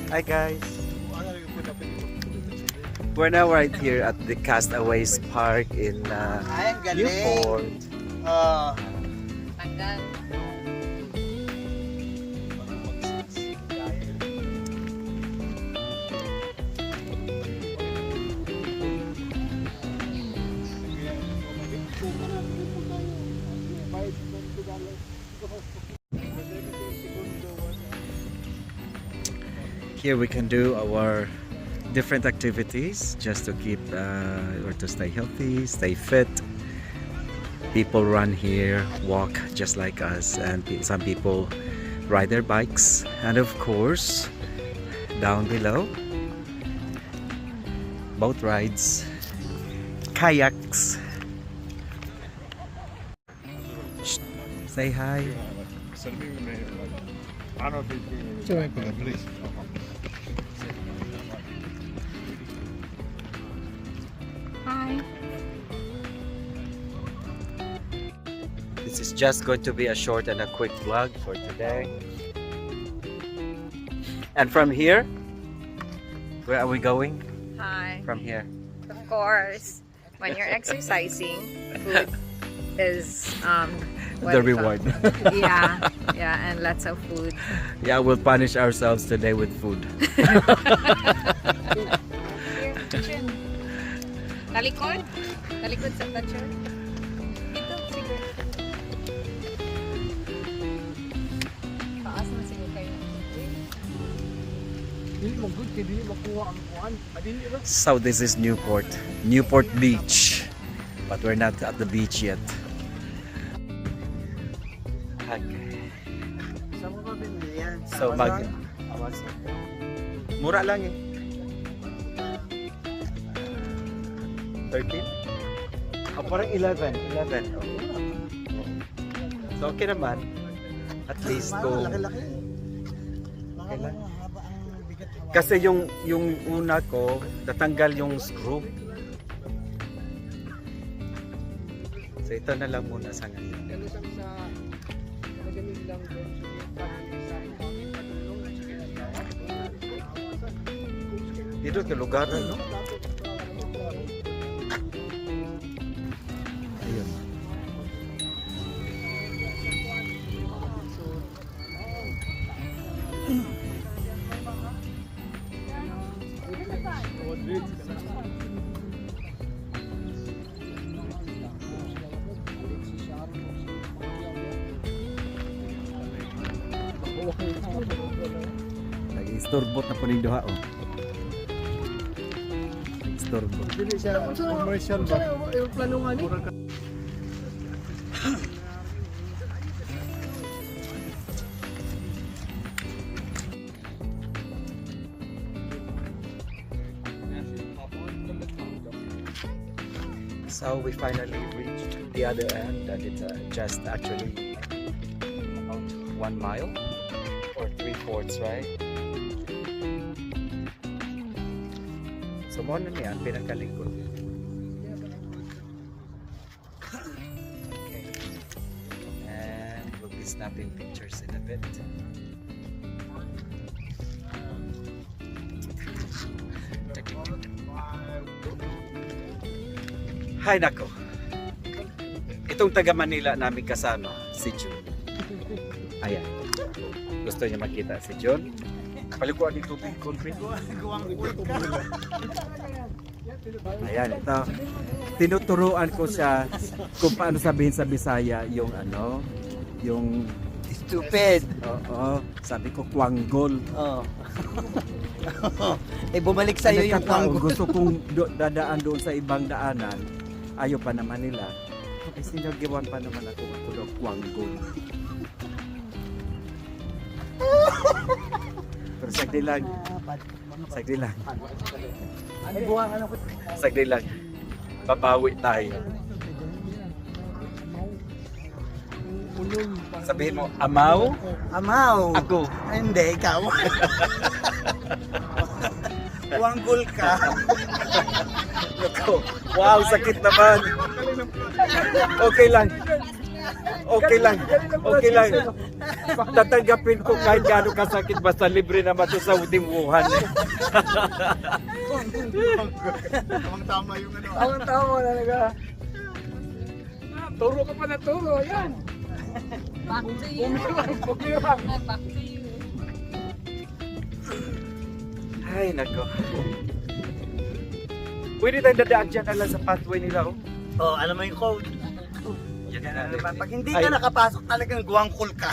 Hi guys. We're now right here at the Castaways Park in Ay, ang galing. Newport. Tanggal. Here we can do our different activities just to keep or to stay healthy, stay fit. People run here, walk just like us, and some people ride their bikes, and of course down below boat rides, kayaks. Shh, say hi. Hi. This is just going to be a short and a quick vlog for today. And from here, where are we going? Hi. From here. Of course, when you're exercising, food is what The do you call reward. it? Yeah, yeah, and lots of food. Yeah, we'll punish ourselves today with food. Talikod? Talikod sa toucher? Dito, sige. Taas na siguro kayo. So this is Newport Beach, but we're not at the beach yet. Okay. Saan mo ba binili yan? So mura lang eh. 13? Oh, parang 11. Oh. So okay naman. At least kung Laki-laki. Okay lang. Mahaba ang bigat hawa. kasi yung una ko natanggal yung screw. So ito na lang muna sa ngayon. Dito sa lugar no? Ayun. Nag-istorbot na po ng duha oh. Istorbot. Dili siya commercial ba? Yung plano nga ni. So we finally reached the other end, and it's just actually about 1 mile or 3/4, right? So mo na niyan, pinakalikod. Okay. And we'll be snapping pictures in a bit. Hay nako. Itong taga Manila namin kasama, si Jun. Ayan. Gusto niya makita si Jun. Palikuan ng tubig, concrete. Ayan, ito. Tinuturuan ko siya kung paano sabihin sa Bisaya yung ano, yung Stupid. oo, sabi ko kwanggol. Oh. Eh bumalik sa iyo yung Nagkataon, panggo. gusto kong dadaan doon sa ibang daanan. Ayaw pa naman nila. Eh, sinagiwan pa naman ako daw kwanggol. Pero sagdi lang. Sagdi lang. Ano buwan ano ko? Sagdi lang. Babawi tayo. Sabihin mo, amaw? Amaw. Ako. Hindi, ikaw. Wanggol ka. Ako. Wow, sakit naman. Okay lang. Okay lang. Okay lang. tatanggapin ko kahit gaano kasakit basta libre naman to sa udimuhan. Tamang-tama yung ano. Ang tama talaga. Turo ka pa na turo, yan. Back to you. Bukirang. Back to you. Ay, nako. Pwede tayong dadaan dyan lang sa pathway nila, oh. Oh, alam mo yung code. Yan Yan natin. naman. Pag hindi Ay. ka nakapasok, talagang guwangkul ka.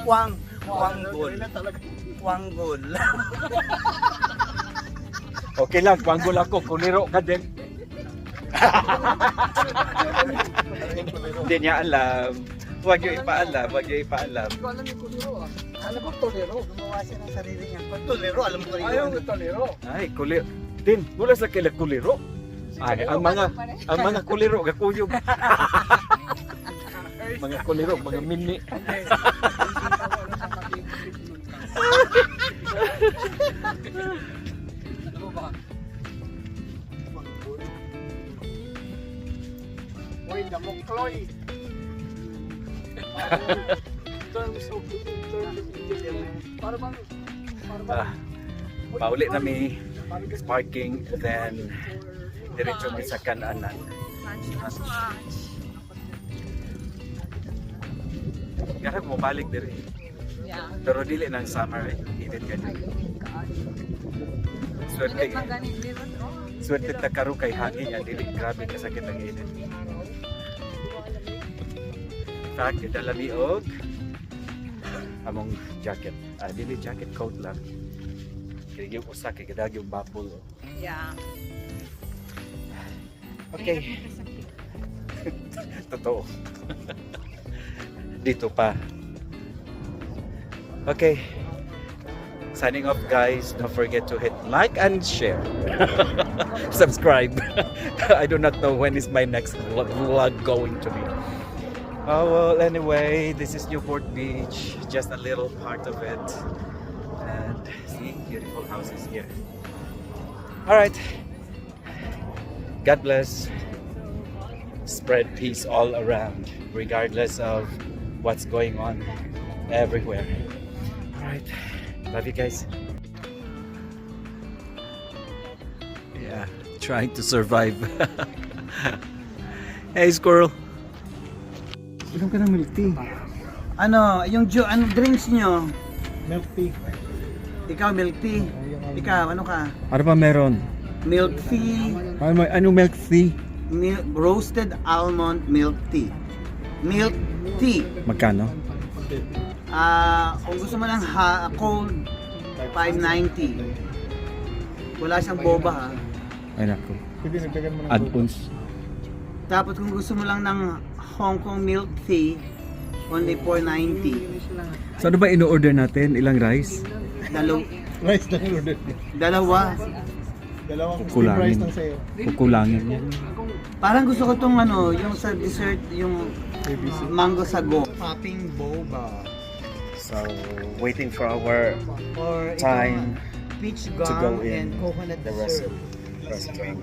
Wanggol. Wanggol. Okay lang, panggol ako, kuniro ka din. Hindi niya alam. Huwag niyo ipaalam, huwag niyo ipaalam. Alam mo, tolero. Gumawa siya ng sarili niya. Pag tolero, alam mo rin yun. Ay, kulir. Din, mula sa kila kuliro. Ay, ang mga kuliro, gakuyog. Mga kuliro, mga mini. Uy, damokloy. Pauli na may parking, then diretso mi sa kananan. Kaya mo balik diri. Yeah. Pero dili nang summer eh. Init ka din. Swerte. Init man ganit dito. Swerte ta karo kay hangin yan. Dili grabe kasakit ang init. In fact, idala ni og among jacket. Dili jacket, coat lang. Kaya yung usa kay gadag yung bubble. Oh. Yeah. Okay. Totoo. Dito pa. Okay. Signing off, guys. Don't forget to hit like and share. Subscribe. I do not know when is my next vlog going to be. Oh well, anyway, this is Newport Beach. Just a little part of it. And see, beautiful houses here. Alright. God bless. Spread peace all around, regardless of what's going on everywhere. Alright. Love you guys. Yeah, trying to survive. Hey, squirrel. Inom ka ng milk tea. Ano, yung ano drinks nyo? Milk tea. Ikaw milk tea. Ikaw, ano ka? Ano pa meron? Milk tea. Ano milk tea? Roasted almond milk tea. Milk tea. Magkano? Kung gusto mo ng cold, 590. Wala siyang boba ha. Ay naku. Pwede nagdagan mo ng Add-ons. Tapos kung gusto mo lang ng Hong Kong milk tea, only 490. So ano ba ino-order natin? Ilang rice? rice na order. Dalawa. Dalawang steam Kukulangin. rice ng sayo. Kukulangin yan. Parang gusto ko tong ano, yung sa dessert, yung ABC. mango sago. Popping boba. So, waiting for our Or time peach to go gum in and coconut the dessert. restaurant.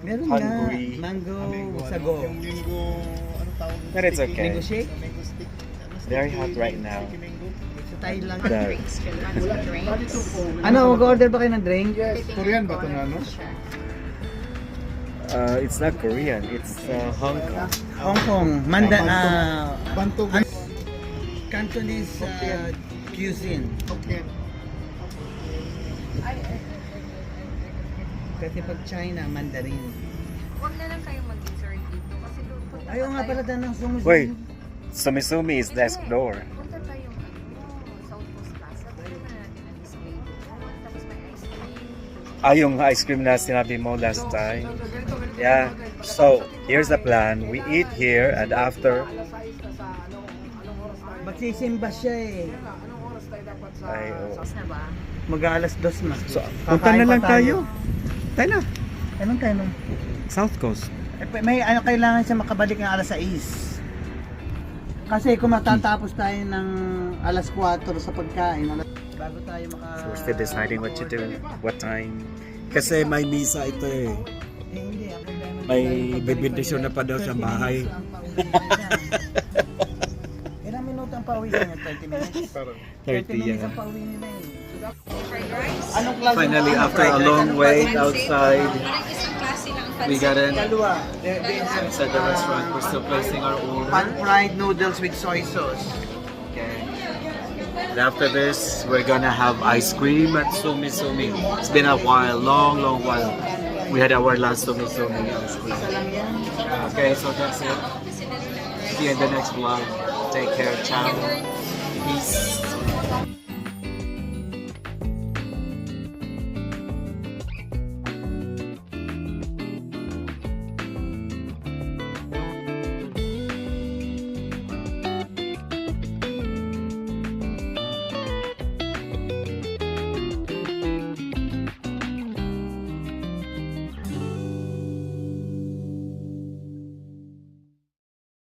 Meron Hungry. na mango sago. Yung linggo, anong tawag? But it's okay. Mango shake? Mango stick. Very hot right now. Sa Thailand. The, Ano, mag-order ba kayo ng drink? Korean ba ito na ano? it's not Korean. It's Hong Kong. Hong Kong. Bantog. Cantonese cuisine. Okay. Kasi pag China, Mandarin. Huwag na lang kayo mag-dessert dito kasi punta Ayaw nga pala tayo. ng sumusong. Wait. Sumi-sumi is next door. Punta tayong South Coast Plaza. Punta na natin ang display doon. Tapos may ice cream. Yung ice cream na sinabi mo last time. Yeah. So, here's the plan. We eat here and after Magsisimba siya eh. ay Tapos na ba? Mag-aalas 2 na. So, punta Kakain na pa lang tayo. Tayo na. Anong tayo nun? South Coast. May ano kailangan siya makabalik ng alas 6. Kasi kung matatapos tayo ng alas 4 sa pagkain, bago tayo maka... So, we're still deciding what to do, what time. Kasi may misa ito eh. hindi. Ako dahil May bibindisyon na pa daw sa bahay. Ilang pauwi sa inyo? 30 minutes? Parang 30 minutes yeah. ang pauwi nila eh. Fried rice. Anong klase? Finally, Anong after a fried long rice? wait outside, Parang isang klase lang we got in Dalawa. inside the restaurant. We're still placing our Pan order. fried noodles with soy sauce. Okay. And after this, we're gonna have ice cream at Sumi Sumi. It's been a while, long while. We had our last Sumi Sumi ice cream. Isa lang yan. Okay, so that's it. See you in the next vlog. Take care. Ciao. Peace.